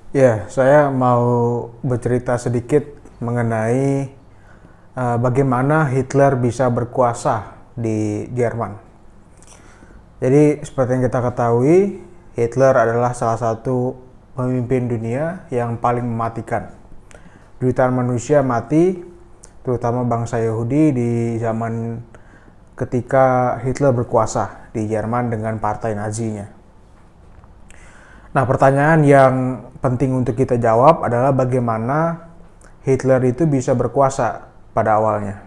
Ya, saya mau bercerita sedikit mengenai bagaimana Hitler bisa berkuasa di Jerman. Jadi, seperti yang kita ketahui, Hitler adalah salah satu pemimpin dunia yang paling mematikan. Jutaan manusia mati, terutama bangsa Yahudi di zaman ketika Hitler berkuasa di Jerman dengan partai Nazinya. Nah, pertanyaan yang penting untuk kita jawab adalah bagaimana Hitler itu bisa berkuasa pada awalnya.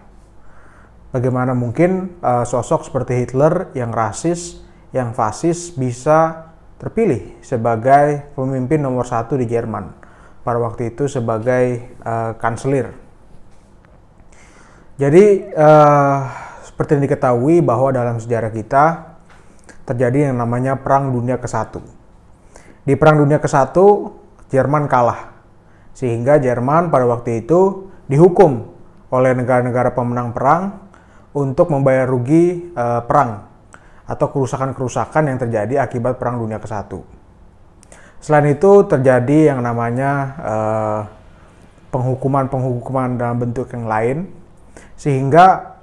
Bagaimana mungkin sosok seperti Hitler yang rasis, yang fasis bisa terpilih sebagai pemimpin nomor satu di Jerman. Pada waktu itu sebagai kanselir. Jadi, seperti yang diketahui bahwa dalam sejarah kita terjadi yang namanya Perang Dunia ke-1. Di Perang Dunia ke-1, Jerman kalah. Sehingga Jerman pada waktu itu dihukum oleh negara-negara pemenang perang untuk membayar rugi perang atau kerusakan-kerusakan yang terjadi akibat Perang Dunia ke-1. Selain itu terjadi yang namanya penghukuman-penghukuman dalam bentuk yang lain, sehingga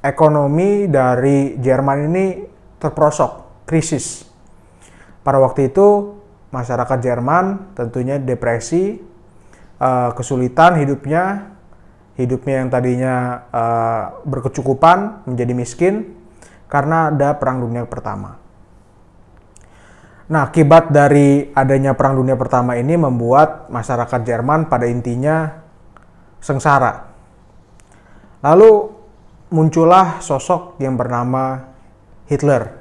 ekonomi dari Jerman ini terperosok, krisis. Pada waktu itu masyarakat Jerman tentunya depresi, kesulitan hidupnya yang tadinya berkecukupan menjadi miskin karena ada Perang Dunia Pertama. Nah, akibat dari adanya Perang Dunia Pertama ini membuat masyarakat Jerman pada intinya sengsara. Lalu muncullah sosok yang bernama Hitler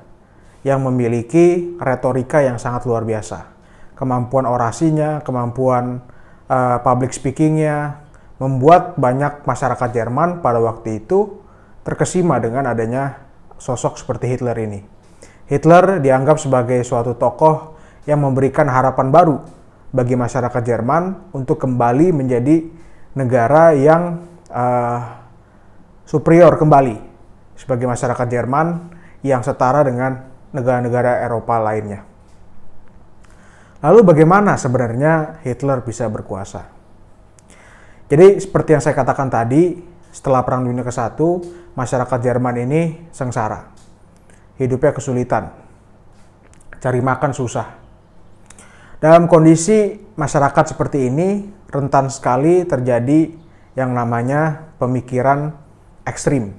yang memiliki retorika yang sangat luar biasa. Kemampuan orasinya, kemampuan public speakingnya, membuat banyak masyarakat Jerman pada waktu itu terkesima dengan adanya sosok seperti Hitler ini. Hitler dianggap sebagai suatu tokoh yang memberikan harapan baru bagi masyarakat Jerman untuk kembali menjadi negara yang superior kembali sebagai masyarakat Jerman yang setara dengan negara-negara Eropa lainnya. Lalu bagaimana sebenarnya Hitler bisa berkuasa? Jadi seperti yang saya katakan tadi, setelah Perang Dunia ke-1, masyarakat Jerman ini sengsara. Hidupnya kesulitan. Cari makan susah. Dalam kondisi masyarakat seperti ini, rentan sekali terjadi yang namanya pemikiran ekstrim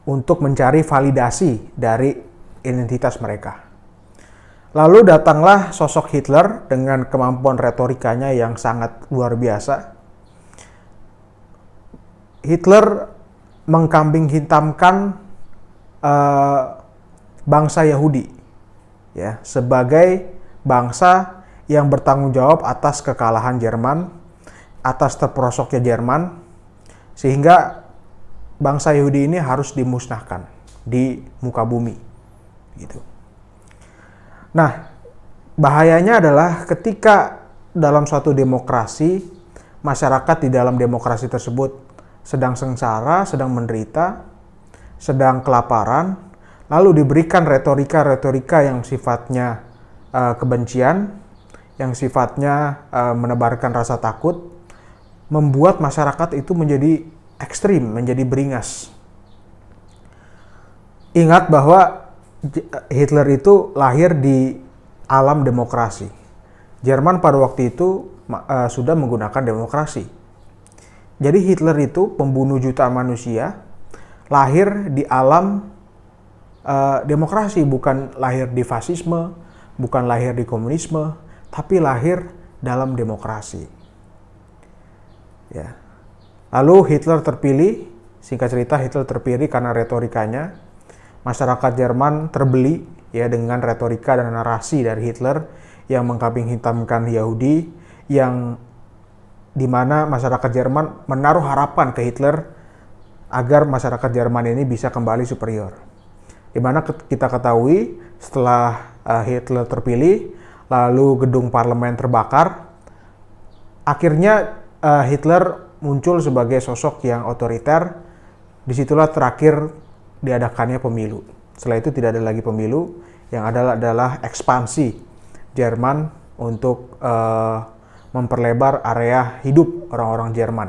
untuk mencari validasi dari identitas mereka. Lalu datanglah sosok Hitler dengan kemampuan retorikanya yang sangat luar biasa. Hitler mengkambing hitamkan bangsa Yahudi ya, sebagai bangsa yang bertanggung jawab atas kekalahan Jerman, atas terperosoknya Jerman, sehingga bangsa Yahudi ini harus dimusnahkan di muka bumi, gitu. Nah, bahayanya adalah ketika dalam suatu demokrasi, masyarakat di dalam demokrasi tersebut sedang sengsara, sedang menderita, sedang kelaparan, lalu diberikan retorika-retorika yang sifatnya kebencian, yang sifatnya menebarkan rasa takut, membuat masyarakat itu menjadi ekstrim, menjadi beringas. Ingat bahwa Hitler itu lahir di alam demokrasi. Jerman pada waktu itu sudah menggunakan demokrasi. Jadi Hitler itu pembunuh jutaan manusia, lahir di alam demokrasi, bukan lahir di fasisme, bukan lahir di komunisme, tapi lahir dalam demokrasi. Ya. Lalu Hitler terpilih, singkat cerita Hitler terpilih karena retorikanya. Masyarakat Jerman terbeli ya dengan retorika dan narasi dari Hitler yang mengkambing hitamkan Yahudi, yang dimana masyarakat Jerman menaruh harapan ke Hitler agar masyarakat Jerman ini bisa kembali superior. Dimana kita ketahui setelah Hitler terpilih, lalu gedung parlemen terbakar, akhirnya Hitler muncul sebagai sosok yang otoriter. Disitulah terakhir diadakannya pemilu. Setelah itu tidak ada lagi pemilu, yang adalah ekspansi Jerman untuk memperlebar area hidup orang-orang Jerman.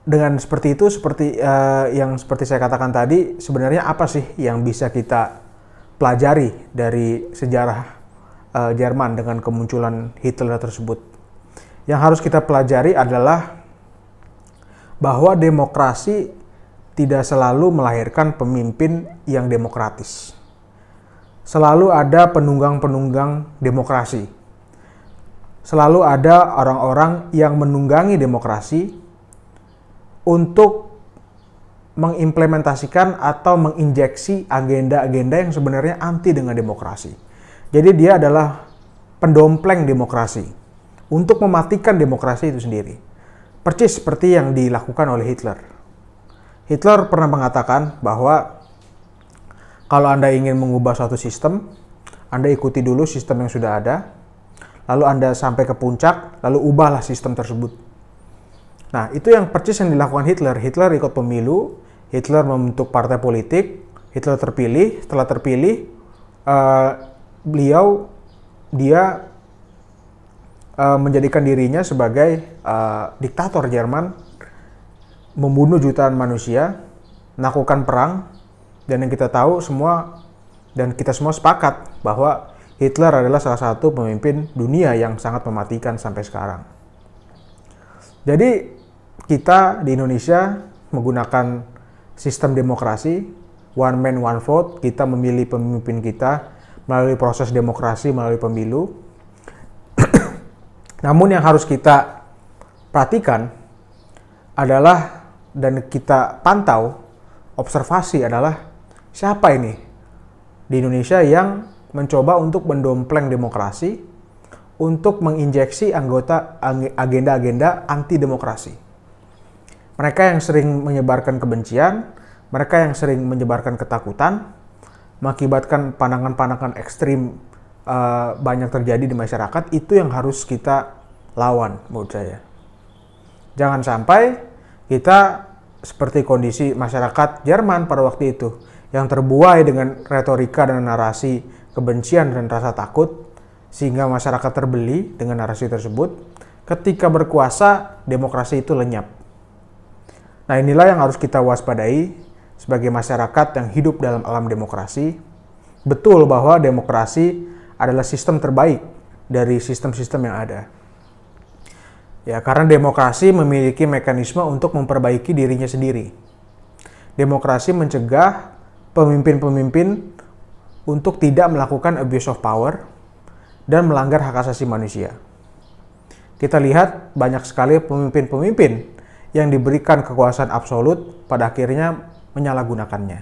Dengan seperti itu, seperti saya katakan tadi, sebenarnya apa sih yang bisa kita pelajari dari sejarah Jerman dengan kemunculan Hitler tersebut? Yang harus kita pelajari adalah bahwa demokrasi tidak selalu melahirkan pemimpin yang demokratis. Selalu ada penunggang-penunggang demokrasi. Selalu ada orang-orang yang menunggangi demokrasi untuk mengimplementasikan atau menginjeksi agenda-agenda yang sebenarnya anti dengan demokrasi. Jadi dia adalah pendompleng demokrasi untuk mematikan demokrasi itu sendiri. Persis seperti yang dilakukan oleh Hitler. Hitler pernah mengatakan bahwa kalau Anda ingin mengubah suatu sistem, Anda ikuti dulu sistem yang sudah ada, lalu Anda sampai ke puncak, lalu ubahlah sistem tersebut. Nah, itu yang persis yang dilakukan Hitler. Hitler ikut pemilu, Hitler membentuk partai politik, Hitler terpilih. Setelah terpilih, dia menjadikan dirinya sebagai diktator Jerman, membunuh jutaan manusia, melakukan perang, dan yang kita tahu semua dan kita semua sepakat bahwa Hitler adalah salah satu pemimpin dunia yang sangat mematikan sampai sekarang. Jadi kita di Indonesia menggunakan sistem demokrasi, one man one vote, kita memilih pemimpin kita melalui proses demokrasi, melalui pemilu. Namun yang harus kita perhatikan adalah dan kita pantau, observasi adalah siapa ini di Indonesia yang mencoba untuk mendompleng demokrasi, untuk menginjeksi agenda-agenda anti-demokrasi. Mereka yang sering menyebarkan kebencian, mereka yang sering menyebarkan ketakutan, mengakibatkan pandangan-pandangan ekstrim banyak terjadi di masyarakat, itu yang harus kita lawan menurut saya. Jangan sampai kita seperti kondisi masyarakat Jerman pada waktu itu, yang terbuai dengan retorika dan narasi kebencian dan rasa takut, sehingga masyarakat terbeli dengan narasi tersebut. Ketika berkuasa, demokrasi itu lenyap. Nah, inilah yang harus kita waspadai sebagai masyarakat yang hidup dalam alam demokrasi. Betul bahwa demokrasi adalah sistem terbaik dari sistem-sistem yang ada. Ya, karena demokrasi memiliki mekanisme untuk memperbaiki dirinya sendiri. Demokrasi mencegah pemimpin-pemimpin untuk tidak melakukan abuse of power dan melanggar hak asasi manusia. Kita lihat banyak sekali pemimpin-pemimpin yang diberikan kekuasaan absolut pada akhirnya menyalahgunakannya.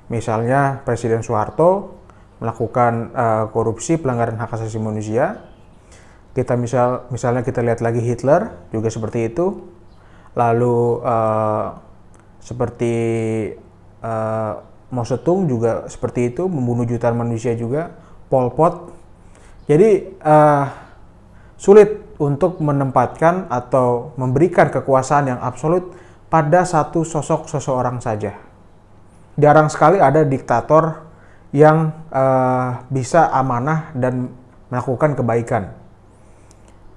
Misalnya Presiden Soeharto melakukan korupsi, pelanggaran hak asasi manusia. Misalnya kita lihat lagi Hitler juga seperti itu. Lalu seperti Mao Zedong juga seperti itu, membunuh jutaan manusia juga. Pol Pot. Jadi sulit untuk menempatkan atau memberikan kekuasaan yang absolut pada satu sosok seseorang saja. Jarang sekali ada diktator yang bisa amanah dan melakukan kebaikan.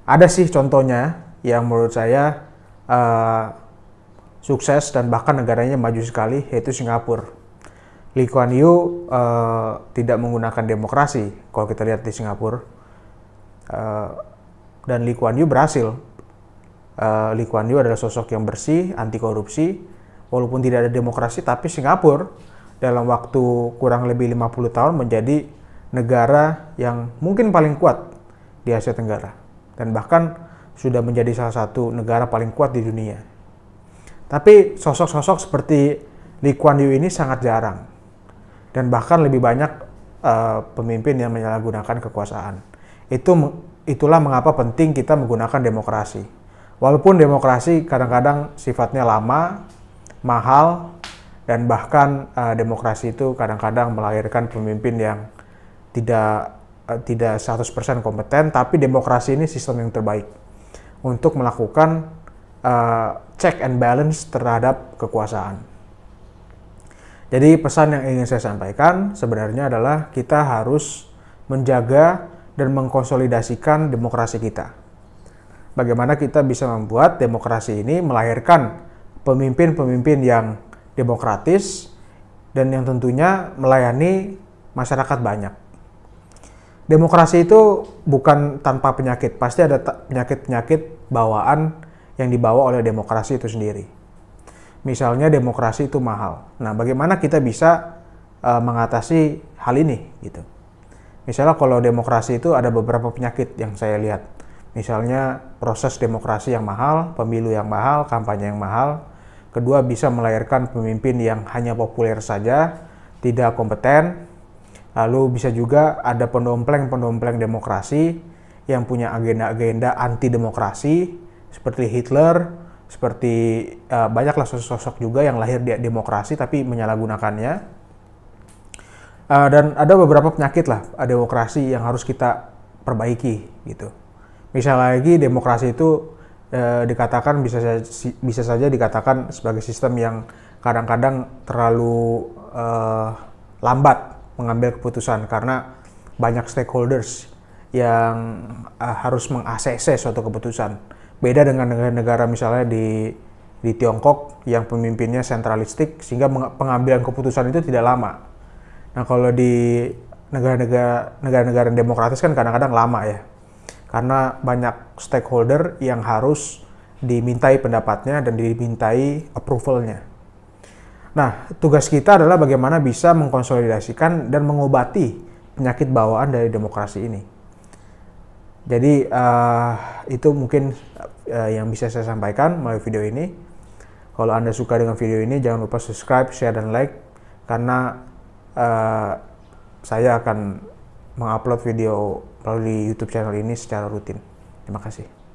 Ada sih contohnya yang menurut saya sukses dan bahkan negaranya maju sekali, yaitu Singapura. Lee Kuan Yew tidak menggunakan demokrasi kalau kita lihat di Singapura. Dan Lee Kuan Yew berhasil. Lee Kuan Yew adalah sosok yang bersih, anti korupsi. Walaupun tidak ada demokrasi, tapi Singapura dalam waktu kurang lebih 50 tahun menjadi negara yang mungkin paling kuat di Asia Tenggara. Dan bahkan sudah menjadi salah satu negara paling kuat di dunia. Tapi sosok-sosok seperti Lee Kuan Yew ini sangat jarang. Dan bahkan lebih banyak pemimpin yang menyalahgunakan kekuasaan. Itulah mengapa penting kita menggunakan demokrasi. Walaupun demokrasi kadang-kadang sifatnya lama, mahal, dan bahkan demokrasi itu kadang-kadang melahirkan pemimpin yang tidak 100% kompeten, tapi demokrasi ini sistem yang terbaik untuk melakukan check and balance terhadap kekuasaan. Jadi pesan yang ingin saya sampaikan sebenarnya adalah kita harus menjaga dan mengkonsolidasikan demokrasi kita. Bagaimana kita bisa membuat demokrasi ini melahirkan pemimpin-pemimpin yang demokratis dan yang tentunya melayani masyarakat banyak. Demokrasi itu bukan tanpa penyakit, pasti ada penyakit-penyakit bawaan yang dibawa oleh demokrasi itu sendiri. Misalnya demokrasi itu mahal. Nah, bagaimana kita bisa mengatasi hal ini gitu. Misalnya kalau demokrasi itu ada beberapa penyakit yang saya lihat. Misalnya proses demokrasi yang mahal, pemilu yang mahal, kampanye yang mahal. Kedua, bisa melahirkan pemimpin yang hanya populer saja, tidak kompeten. Lalu bisa juga ada pendompleng-pendompleng demokrasi yang punya agenda-agenda anti-demokrasi seperti Hitler, seperti banyaklah sosok-sosok juga yang lahir di demokrasi tapi menyalahgunakannya. Dan ada beberapa penyakit lah demokrasi yang harus kita perbaiki gitu. Misalnya lagi demokrasi itu dikatakan bisa saja dikatakan sebagai sistem yang kadang-kadang terlalu lambat mengambil keputusan karena banyak stakeholders yang harus meng-ACC suatu keputusan. Beda dengan negara-negara misalnya di Tiongkok yang pemimpinnya sentralistik sehingga pengambilan keputusan itu tidak lama. Nah, kalau di negara-negara demokratis kan kadang-kadang lama ya. Karena banyak stakeholder yang harus dimintai pendapatnya dan dimintai approval-nya. Nah, tugas kita adalah bagaimana bisa mengkonsolidasikan dan mengobati penyakit bawaan dari demokrasi ini. Jadi itu mungkin yang bisa saya sampaikan melalui video ini. Kalau Anda suka dengan video ini, jangan lupa subscribe, share, dan like. Karena saya akan mengupload video melalui YouTube channel ini secara rutin. Terima kasih.